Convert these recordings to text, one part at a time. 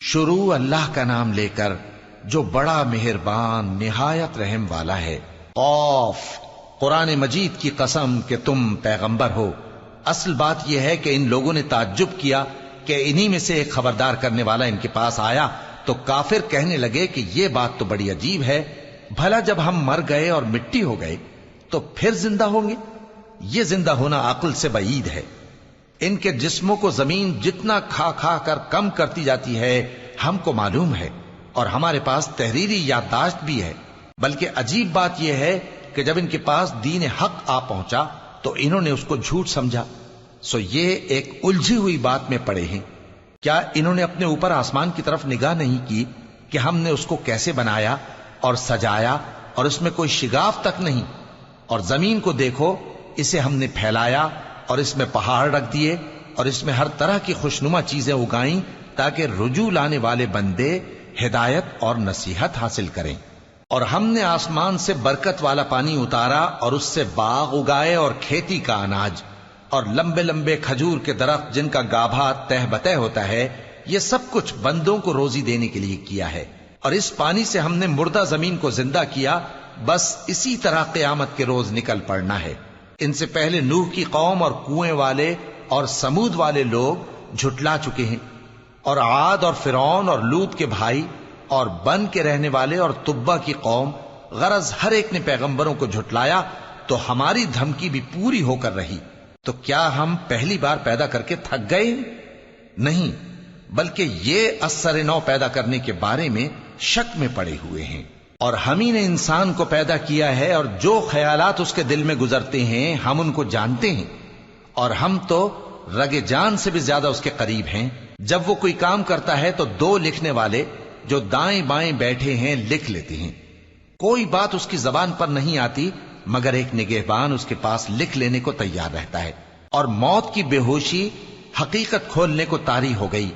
شروع اللہ کا نام لے کر جو بڑا مہربان نہایت رحم والا ہے۔ قاف، قرآن مجید کی قسم کہ تم پیغمبر ہو۔ اصل بات یہ ہے کہ ان لوگوں نے تعجب کیا کہ انہی میں سے ایک خبردار کرنے والا ان کے پاس آیا تو کافر کہنے لگے کہ یہ بات تو بڑی عجیب ہے، بھلا جب ہم مر گئے اور مٹی ہو گئے تو پھر زندہ ہوں گے؟ یہ زندہ ہونا عقل سے بعید ہے۔ ان کے جسموں کو زمین جتنا کھا کھا کر کم کرتی جاتی ہے ہم کو معلوم ہے، اور ہمارے پاس تحریری یادداشت بھی ہے۔ بلکہ عجیب بات یہ ہے کہ جب ان کے پاس دین حق آ پہنچا تو انہوں نے اس کو جھوٹ سمجھا۔ سو یہ ایک الجھی ہوئی بات میں پڑے ہیں۔ کیا انہوں نے اپنے اوپر آسمان کی طرف نگاہ نہیں کی کہ ہم نے اس کو کیسے بنایا اور سجایا، اور اس میں کوئی شگاف تک نہیں؟ اور زمین کو دیکھو، اسے ہم نے پھیلایا اور اس میں پہاڑ رکھ دیے اور اس میں ہر طرح کی خوشنما چیزیں اگائیں تاکہ رجوع لانے والے بندے ہدایت اور نصیحت حاصل کریں۔ اور ہم نے آسمان سے برکت والا پانی اتارا اور اس سے باغ اگائے اور کھیتی کا اناج اور لمبے لمبے کھجور کے درخت جن کا گابھا تہ بتہ ہوتا ہے، یہ سب کچھ بندوں کو روزی دینے کے لیے کیا ہے۔ اور اس پانی سے ہم نے مردہ زمین کو زندہ کیا، بس اسی طرح قیامت کے روز نکل پڑنا ہے۔ ان سے پہلے نوح کی قوم اور کنویں والے اور سمود والے لوگ جھٹلا چکے ہیں، اور عاد اور فرعون اور لوط کے بھائی اور بن کے رہنے والے اور تبا کی قوم، غرض ہر ایک نے پیغمبروں کو جھٹلایا تو ہماری دھمکی بھی پوری ہو کر رہی۔ تو کیا ہم پہلی بار پیدا کر کے تھک گئے؟ نہیں، بلکہ یہ اثر نو پیدا کرنے کے بارے میں شک میں پڑے ہوئے ہیں۔ اور ہم ہی نے انسان کو پیدا کیا ہے، اور جو خیالات اس کے دل میں گزرتے ہیں ہم ان کو جانتے ہیں، اور ہم تو رگ جان سے بھی زیادہ اس کے قریب ہیں۔ جب وہ کوئی کام کرتا ہے تو دو لکھنے والے جو دائیں بائیں بیٹھے ہیں لکھ لیتے ہیں۔ کوئی بات اس کی زبان پر نہیں آتی مگر ایک نگہبان اس کے پاس لکھ لینے کو تیار رہتا ہے۔ اور موت کی بے ہوشی حقیقت کھولنے کو طاری ہو گئی۔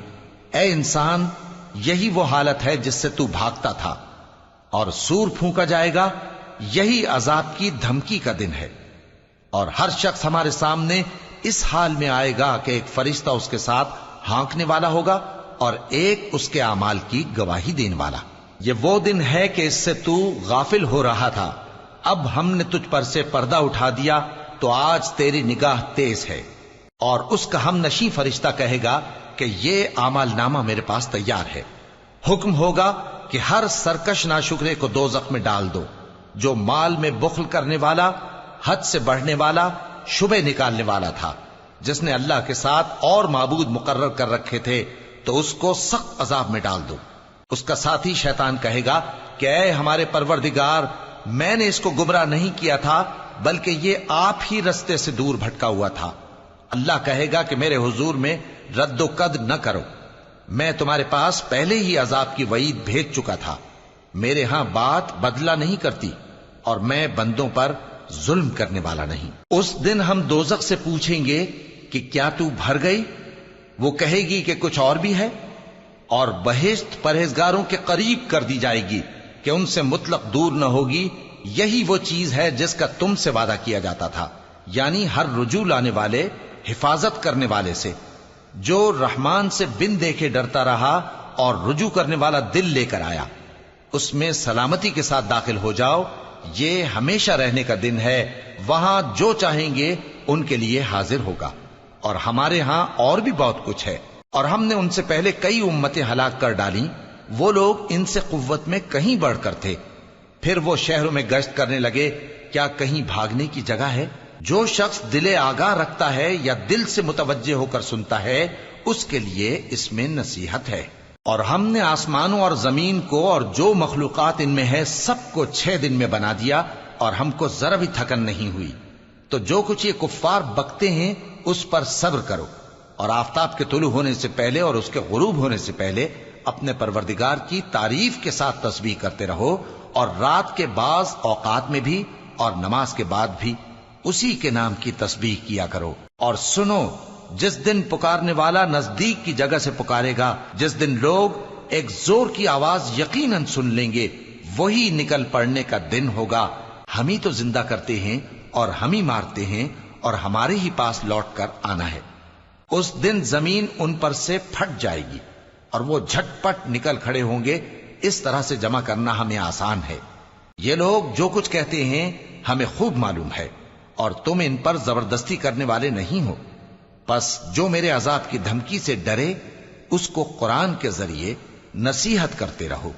اے انسان، یہی وہ حالت ہے جس سے تو بھاگتا تھا، اور سور پھونکا جائے گا، یہی عذاب کی دھمکی کا دن ہے۔ اور ہر شخص ہمارے سامنے اس حال میں آئے گا کہ ایک فرشتہ اس کے ساتھ ہانکنے والا ہوگا اور ایک اس کے اعمال کی گواہی دینے والا۔ یہ وہ دن ہے کہ اس سے تو غافل ہو رہا تھا، اب ہم نے تجھ پر سے پردہ اٹھا دیا تو آج تیری نگاہ تیز ہے۔ اور اس کا ہم نشیں فرشتہ کہے گا کہ یہ اعمال نامہ میرے پاس تیار ہے۔ حکم ہوگا کہ ہر سرکش ناشکرے کو دوزخ میں ڈال دو، جو مال میں بخل کرنے والا، حد سے بڑھنے والا، شبہ نکالنے والا تھا، جس نے اللہ کے ساتھ اور معبود مقرر کر رکھے تھے، تو اس کو سخت عذاب میں ڈال دو۔ اس کا ساتھی شیطان کہے گا کہ اے ہمارے پروردگار، میں نے اس کو گمراہ نہیں کیا تھا بلکہ یہ آپ ہی رستے سے دور بھٹکا ہوا تھا۔ اللہ کہے گا کہ میرے حضور میں رد و قد نہ کرو، میں تمہارے پاس پہلے ہی عذاب کی وعید بھیج چکا تھا۔ میرے ہاں بات بدلہ نہیں کرتی، اور میں بندوں پر ظلم کرنے والا نہیں۔ اس دن ہم دوزخ سے پوچھیں گے کہ کیا تو بھر گئی؟ وہ کہے گی کہ کچھ اور بھی ہے۔ اور بہشت پرہیزگاروں کے قریب کر دی جائے گی کہ ان سے مطلق دور نہ ہوگی۔ یہی وہ چیز ہے جس کا تم سے وعدہ کیا جاتا تھا، یعنی ہر رجوع لانے والے، حفاظت کرنے والے سے، جو رحمان سے بن دیکھے ڈرتا رہا اور رجوع کرنے والا دل لے کر آیا، اس میں سلامتی کے ساتھ داخل ہو جاؤ۔ یہ ہمیشہ رہنے کا دن ہے، وہاں جو چاہیں گے ان کے لیے حاضر ہوگا۔ اور ہمارے ہاں اور بھی بہت کچھ ہے، اور ہم نے ان سے پہلے کئی امتیں ہلاک کر ڈالیں، وہ لوگ ان سے قوت میں کہیں بڑھ کر تھے۔ پھر وہ شہروں میں گشت کرنے لگے، کیا کہیں بھاگنے کی جگہ ہے؟ جو شخص دل آگاہ رکھتا ہے یا دل سے متوجہ ہو کر سنتا ہے، اس کے لیے اس میں نصیحت ہے۔ اور ہم نے آسمانوں اور زمین کو اور جو مخلوقات ان میں ہے سب کو 6 دن میں بنا دیا، اور ہم کو ذرا بھی تھکن نہیں ہوئی۔ تو جو کچھ یہ کفار بکتے ہیں اس پر صبر کرو، اور آفتاب کے طلوع ہونے سے پہلے اور اس کے غروب ہونے سے پہلے اپنے پروردگار کی تعریف کے ساتھ تسبیح کرتے رہو، اور رات کے بعض اوقات میں بھی اور نماز کے بعد بھی اسی کے نام کی تسبیح کیا کرو۔ اور سنو، جس دن پکارنے والا نزدیک کی جگہ سے پکارے گا، جس دن لوگ ایک زور کی آواز یقیناً سن لیں گے، وہی نکل پڑنے کا دن ہوگا۔ ہم ہی تو زندہ کرتے ہیں اور ہم ہی مارتے ہیں، اور ہمارے ہی پاس لوٹ کر آنا ہے۔ اس دن زمین ان پر سے پھٹ جائے گی، اور وہ جھٹپٹ نکل کھڑے ہوں گے. اس طرح سے جمع کرنا ہمیں آسان ہے. یہ لوگ جو کچھ کہتے ہیں ہمیں خوب معلوم ہے، اور تم ان پر زبردستی کرنے والے نہیں ہو. پس جو میرے عذاب کی دھمکی سے ڈرے اس کو قرآن کے ذریعے نصیحت کرتے رہو.